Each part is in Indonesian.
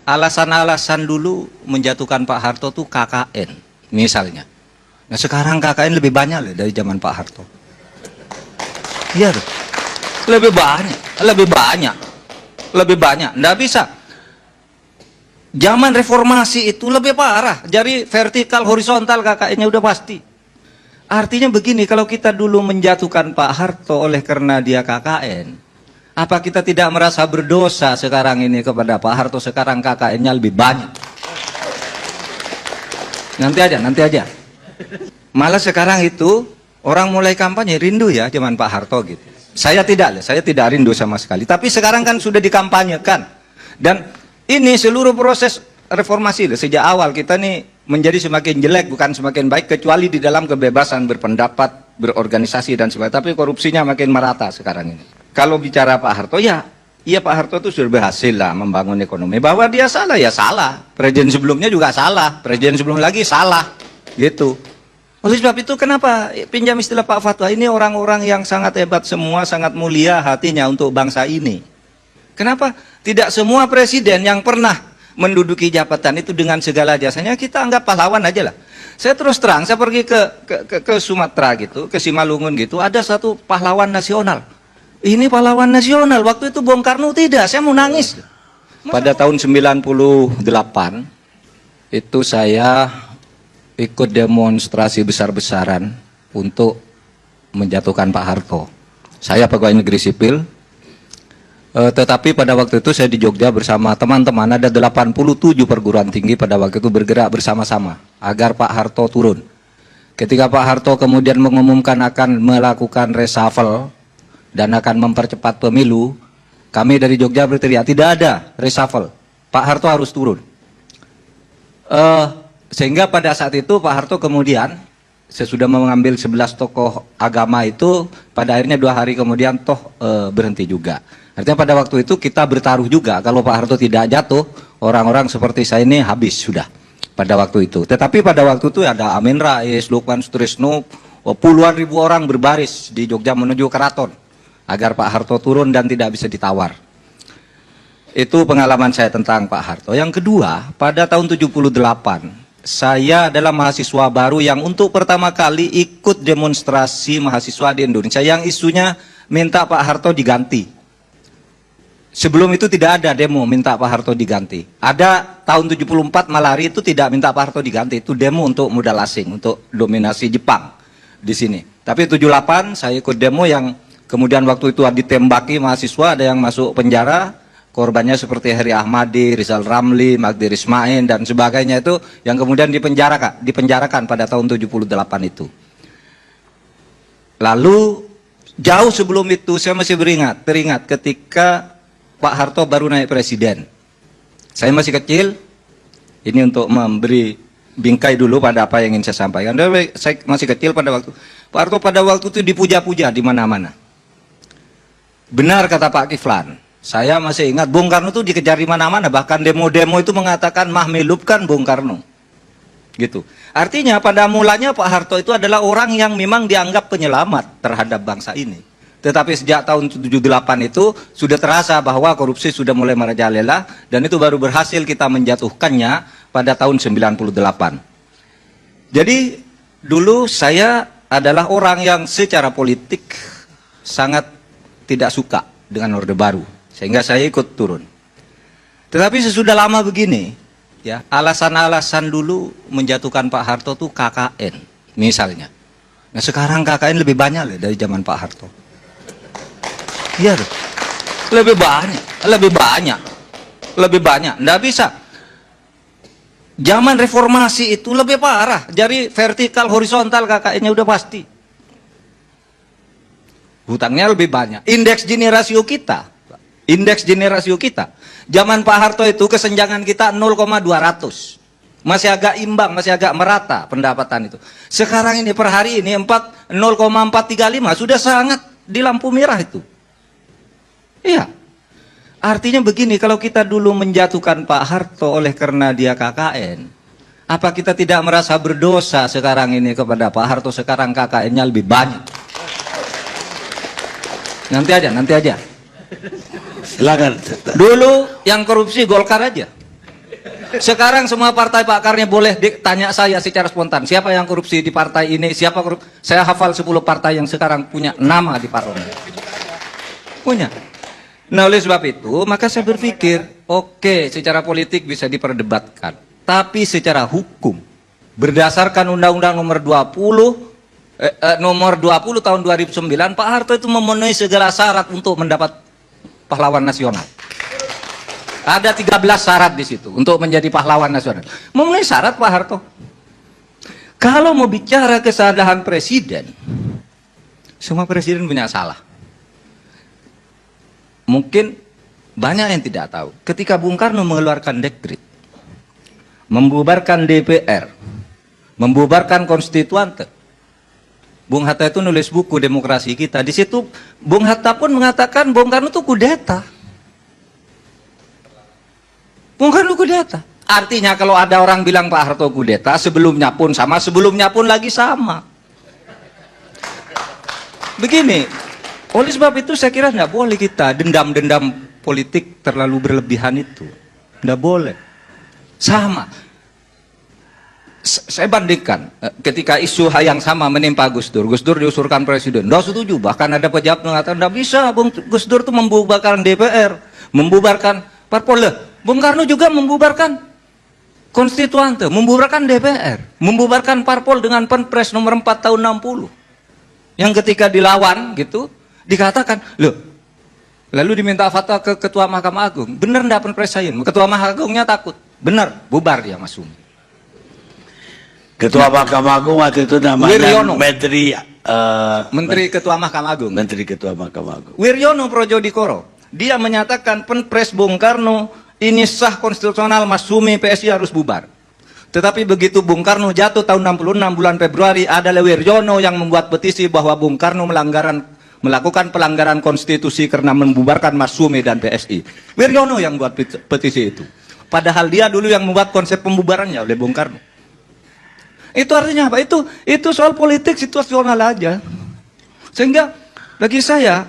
alasan-alasan dulu menjatuhkan Pak Harto tuh KKN misalnya. Nah sekarang KKN lebih banyak loh dari zaman Pak Harto. Iya tuh. Lebih banyak. Nggak bisa. Zaman reformasi itu lebih parah. Jadi vertikal horizontal KKN-nya udah pasti. Artinya begini, kalau kita dulu menjatuhkan Pak Harto oleh karena dia KKN, apa kita tidak merasa berdosa sekarang ini kepada Pak Harto? Sekarang KKN-nya lebih banyak. Nanti aja. Malah sekarang itu orang mulai kampanye rindu ya zaman Pak Harto gitu. Saya tidak rindu sama sekali. Tapi sekarang kan sudah dikampanyekan. Dan ini seluruh proses reformasi sejak awal kita nih menjadi semakin jelek bukan semakin baik, kecuali di dalam kebebasan berpendapat, berorganisasi dan sebagainya. Tapi korupsinya makin merata sekarang ini. Kalau bicara Pak Harto, iya Pak Harto itu sudah berhasil lah membangun ekonomi. Bahwa dia salah, ya salah. Presiden sebelumnya juga salah, presiden sebelum lagi salah, gitu. Oleh sebab itu kenapa pinjam istilah Pak Fatwa, ini orang-orang yang sangat hebat semua, sangat mulia hatinya untuk bangsa ini. Kenapa tidak semua presiden yang pernah menduduki jabatan itu dengan segala jasanya kita anggap pahlawan aja lah. Saya terus terang, saya pergi ke Sumatera gitu, ke Simalungun gitu, ada satu pahlawan nasional. Ini pahlawan nasional, waktu itu Bung Karno tidak, saya mau nangis. Pada tahun 98 itu saya ikut demonstrasi besar-besaran untuk menjatuhkan Pak Harto. Saya pegawai negeri sipil, tetapi pada waktu itu saya di Jogja bersama teman-teman, ada 87 perguruan tinggi pada waktu itu bergerak bersama-sama agar Pak Harto turun. Ketika Pak Harto kemudian mengumumkan akan melakukan reshuffle dan akan mempercepat pemilu, kami dari Jogja berteriak, tidak ada reshuffle, Pak Harto harus turun. Sehingga pada saat itu Pak Harto kemudian sesudah mengambil 11 tokoh agama itu, pada akhirnya 2 hari kemudian berhenti juga. Artinya pada waktu itu kita bertaruh juga, kalau Pak Harto tidak jatuh, orang-orang seperti saya ini habis sudah pada waktu itu. Tetapi pada waktu itu ada Amin Rais, Lukman Sutrisno, puluhan ribu orang berbaris di Jogja menuju keraton agar Pak Harto turun dan tidak bisa ditawar. Itu pengalaman saya tentang Pak Harto. Yang kedua, pada tahun 78 saya adalah mahasiswa baru yang untuk pertama kali ikut demonstrasi mahasiswa di Indonesia yang isunya minta Pak Harto diganti. Sebelum itu tidak ada demo minta Pak Harto diganti. Ada tahun 74 Malari itu tidak minta Pak Harto diganti, itu demo untuk modal asing, untuk dominasi Jepang di sini. Tapi 78 saya ikut demo yang kemudian waktu itu ditembaki mahasiswa, ada yang masuk penjara. Korbannya seperti Heri Ahmadi, Rizal Ramli, Magdir Ismail dan sebagainya itu yang kemudian dipenjarakan pada tahun 78 itu. Lalu jauh sebelum itu saya masih teringat ketika Pak Harto baru naik presiden. Saya masih kecil, ini untuk memberi bingkai dulu pada apa yang ingin saya sampaikan. Saya masih kecil pada waktu Pak Harto pada waktu itu dipuja-puja di mana-mana. Benar kata Pak Kiflan. Saya masih ingat Bung Karno itu dikejar di mana-mana, bahkan demo-demo itu mengatakan mahmilupkan Bung Karno. Gitu. Artinya pada mulanya Pak Harto itu adalah orang yang memang dianggap penyelamat terhadap bangsa ini. Tetapi sejak tahun 78 itu sudah terasa bahwa korupsi sudah mulai merajalela dan itu baru berhasil kita menjatuhkannya pada tahun 98. Jadi dulu saya adalah orang yang secara politik sangat tidak suka dengan Orde Baru. Sehingga saya ikut turun. Tetapi sesudah lama begini, ya alasan-alasan dulu menjatuhkan Pak Harto tuh KKN misalnya. Nah sekarang KKN lebih banyak loh dari zaman Pak Harto. Iya loh. Lebih banyak. Nggak bisa. Zaman reformasi itu lebih parah. Jadi vertikal horizontal KKN-nya udah pasti. Hutangnya lebih banyak. Indeks gini rasio kita. Zaman Pak Harto itu kesenjangan kita 0,200. Masih agak imbang, masih agak merata pendapatan itu. Sekarang ini per hari ini 0,435 sudah sangat di lampu merah itu. Iya. Artinya begini, kalau kita dulu menjatuhkan Pak Harto oleh karena dia KKN, apa kita tidak merasa berdosa sekarang ini kepada Pak Harto? Sekarang KKN-nya lebih banyak. Nanti aja. Silakan. Dulu yang korupsi Golkar aja. Sekarang semua partai pakarnya boleh tanya saya secara spontan, siapa yang korupsi di partai ini, siapa korupsi. Saya hafal 10 partai yang sekarang punya nama di parlemen. Punya. Nah, oleh sebab itu, maka saya berpikir, oke, secara politik bisa diperdebatkan. Tapi secara hukum, berdasarkan Undang-Undang nomor 20 tahun 2009, Pak Harto itu memenuhi segala syarat untuk mendapat pahlawan nasional. Ada 13 syarat di situ untuk menjadi pahlawan nasional. Memenuhi syarat Pak Harto. Kalau mau bicara kesalahan presiden, semua presiden punya salah. Mungkin banyak yang tidak tahu. Ketika Bung Karno mengeluarkan dekret, membubarkan DPR, membubarkan konstituante, Bung Hatta itu nulis buku Demokrasi Kita. Di situ Bung Hatta pun mengatakan Bung Karno itu kudeta. Bung Karno kudeta. Artinya kalau ada orang bilang Pak Harto kudeta, sebelumnya pun sama, sebelumnya pun lagi sama. Begini, oleh sebab itu saya kira tidak boleh kita dendam-dendam politik terlalu berlebihan itu. Tidak boleh. Sama. Saya bandingkan, ketika isu yang sama menimpa Gus Dur. Gus Dur diusulkan presiden, tidak setuju. Bahkan ada pejabat mengatakan, tidak bisa, Gus Dur itu membubarkan DPR, membubarkan parpol. Bung Karno juga membubarkan konstituante, membubarkan DPR, membubarkan parpol dengan Perpres nomor 4 tahun 60. Yang ketika dilawan gitu, dikatakan, loh, lalu diminta fatwa ke Ketua Mahkamah Agung. Benar enggak Perpres saya? Ketua Mahkamah Agungnya takut. Benar, bubar dia Mas Umi. Ketua Mahkamah Agung waktu itu namanya Wiryono. Menteri Ketua Mahkamah Agung. Menteri Ketua Mahkamah Agung. Wiryono Projodikoro. Dia menyatakan Perpres Bung Karno ini sah konstitusional, Mas Sumi, PSI harus bubar. Tetapi begitu Bung Karno jatuh tahun 66 bulan Februari, adalah Wiryono yang membuat petisi bahwa Bung Karno melakukan pelanggaran konstitusi karena membubarkan Mas Sumi dan PSI. Wiryono yang buat petisi itu. Padahal dia dulu yang membuat konsep pembubarannya oleh Bung Karno. Itu artinya apa? Itu soal politik situasional aja. Sehingga bagi saya,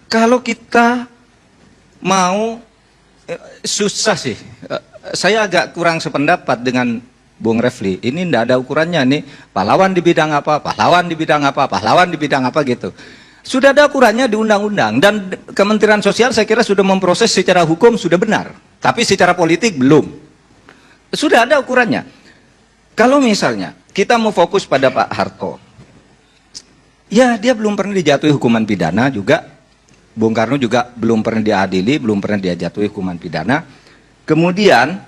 kalau kita mau, susah sih. Saya agak kurang sependapat dengan Bung Refli. Ini tidak ada ukurannya nih. Pahlawan di bidang apa, pahlawan di bidang apa, pahlawan di bidang apa gitu. Sudah ada ukurannya di undang-undang. Dan Kementerian Sosial saya kira sudah memproses secara hukum sudah benar. Tapi secara politik belum. Sudah ada ukurannya. Kalau misalnya kita mau fokus pada Pak Harto, ya dia belum pernah dijatuhi hukuman pidana juga. Bung Karno juga belum pernah diadili, belum pernah dia jatuhi hukuman pidana. Kemudian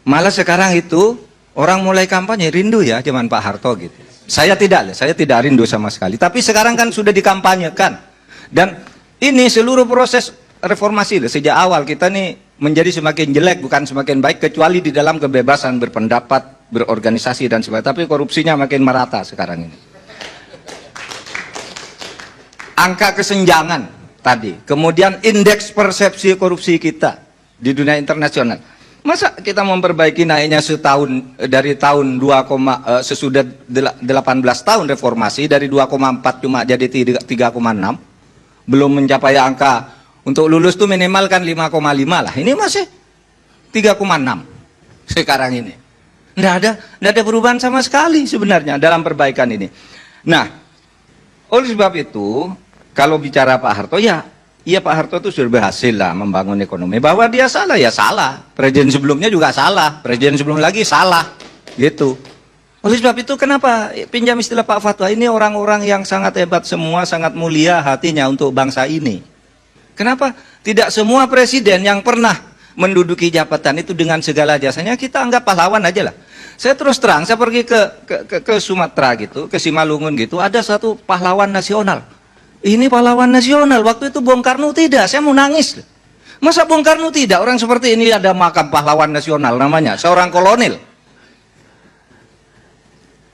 malah sekarang itu orang mulai kampanye rindu ya zaman Pak Harto gitu. Saya tidak rindu sama sekali. Tapi sekarang kan sudah dikampanyekan. Dan ini seluruh proses reformasi sejak awal kita nih menjadi semakin jelek bukan semakin baik, kecuali di dalam kebebasan berpendapat, berorganisasi dan sebagainya. Tapi korupsinya makin merata sekarang ini. Angka kesenjangan tadi, kemudian indeks persepsi korupsi kita di dunia internasional. Masa kita memperbaiki naiknya setahun dari tahun sesudah 18 tahun reformasi dari 2,4 cuma jadi 3,6, belum mencapai angka untuk lulus tuh minimal kan 5,5 lah. Ini masih 3,6 sekarang ini. Nggak ada perubahan sama sekali sebenarnya dalam perbaikan ini. Nah, oleh sebab itu kalau bicara Pak Harto, ya Pak Harto itu sudah berhasil lah membangun ekonomi. Bahwa dia salah, ya salah. Presiden sebelumnya juga salah. Presiden sebelum lagi salah. Gitu. Oleh sebab itu kenapa pinjam istilah Pak Fatwa, ini orang-orang yang sangat hebat semua, sangat mulia hatinya untuk bangsa ini. Kenapa tidak semua presiden yang pernah menduduki jabatan itu dengan segala jasanya kita anggap pahlawan aja lah. Saya terus terang, saya pergi ke Sumatera gitu, ke Simalungun gitu, ada satu pahlawan nasional. Ini pahlawan nasional, waktu itu Bung Karno tidak, saya mau nangis. Masa Bung Karno tidak, orang seperti ini ada makam pahlawan nasional namanya, seorang kolonel.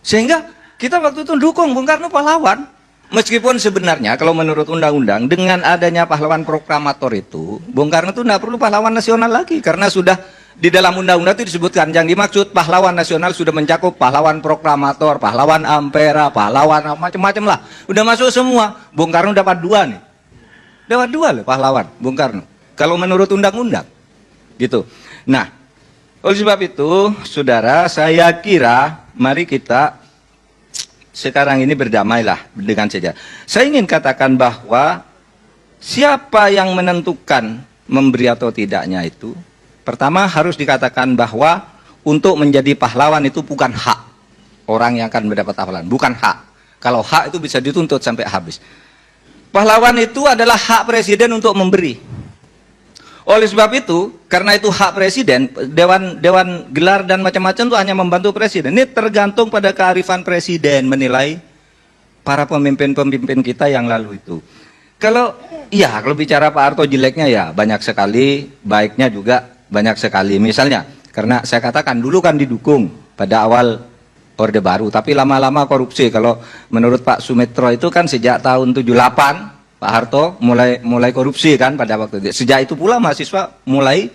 Sehingga kita waktu itu dukung Bung Karno pahlawan. Meskipun sebenarnya kalau menurut undang-undang, dengan adanya pahlawan proklamator itu, Bung Karno itu tidak perlu pahlawan nasional lagi. Karena sudah di dalam undang-undang itu disebutkan, yang dimaksud pahlawan nasional sudah mencakup pahlawan proklamator, pahlawan ampera, pahlawan macam-macam lah. Udah masuk semua. Bung Karno dapat 2 nih. Dapat 2 loh pahlawan Bung Karno. Kalau menurut undang-undang. Gitu. Nah, oleh sebab itu, saudara, saya kira mari kita sekarang ini berdamailah dengan saja. Saya ingin katakan bahwa siapa yang menentukan memberi atau tidaknya itu, pertama harus dikatakan bahwa untuk menjadi pahlawan itu bukan hak orang yang akan mendapat pahlawan, bukan hak. Kalau hak itu bisa dituntut sampai habis. Pahlawan itu adalah hak presiden untuk memberi. Oleh sebab itu, karena itu hak presiden, dewan gelar dan macam-macam itu hanya membantu presiden. Ini tergantung pada kearifan presiden menilai para pemimpin-pemimpin kita yang lalu itu. Kalau bicara Pak Harto jeleknya ya banyak sekali, baiknya juga banyak sekali. Misalnya, karena saya katakan dulu kan didukung pada awal Orde Baru, tapi lama-lama korupsi. Kalau menurut Pak Sumitro itu kan sejak tahun 78 Pak Harto mulai korupsi kan pada waktu itu. Sejak itu pula mahasiswa mulai,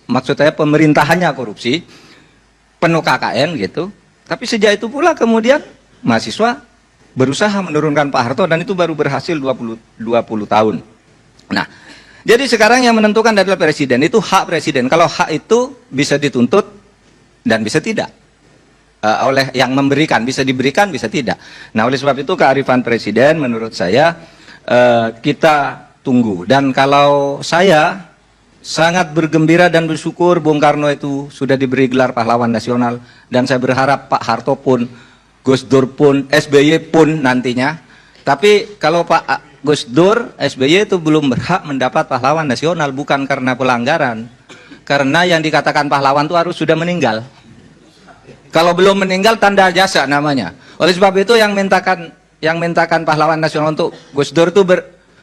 maksud saya pemerintahannya korupsi, penuh KKN gitu. Tapi sejak itu pula kemudian mahasiswa berusaha menurunkan Pak Harto dan itu baru berhasil 20 tahun. Nah, jadi sekarang yang menentukan adalah presiden, itu hak presiden. Kalau hak itu bisa dituntut dan bisa tidak. Oleh yang memberikan, bisa diberikan, bisa tidak. Nah, oleh sebab itu kearifan presiden menurut saya kita tunggu. Dan kalau saya sangat bergembira dan bersyukur Bung Karno itu sudah diberi gelar pahlawan nasional, dan saya berharap Pak Harto pun, Gus Dur pun, SBY pun nantinya. Tapi kalau Pak Gus Dur, SBY itu belum berhak mendapat pahlawan nasional, bukan karena pelanggaran, karena yang dikatakan pahlawan itu harus sudah meninggal. Kalau belum meninggal tanda jasa namanya. Oleh sebab itu yang mintakan pahlawan nasional untuk Gus Dur itu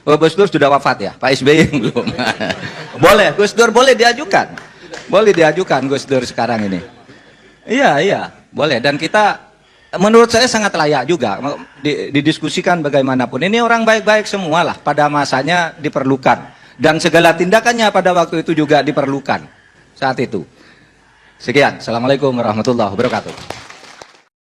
Gus Dur sudah wafat ya, Pak SBY yang belum. Boleh, Gus Dur boleh diajukan. Boleh diajukan Gus Dur sekarang ini. Iya, boleh. Dan kita, menurut saya sangat layak juga didiskusikan bagaimanapun. Ini orang baik-baik semua lah, pada masanya diperlukan. Dan segala tindakannya pada waktu itu juga diperlukan saat itu. Sekian, Assalamualaikum warahmatullahi wabarakatuh.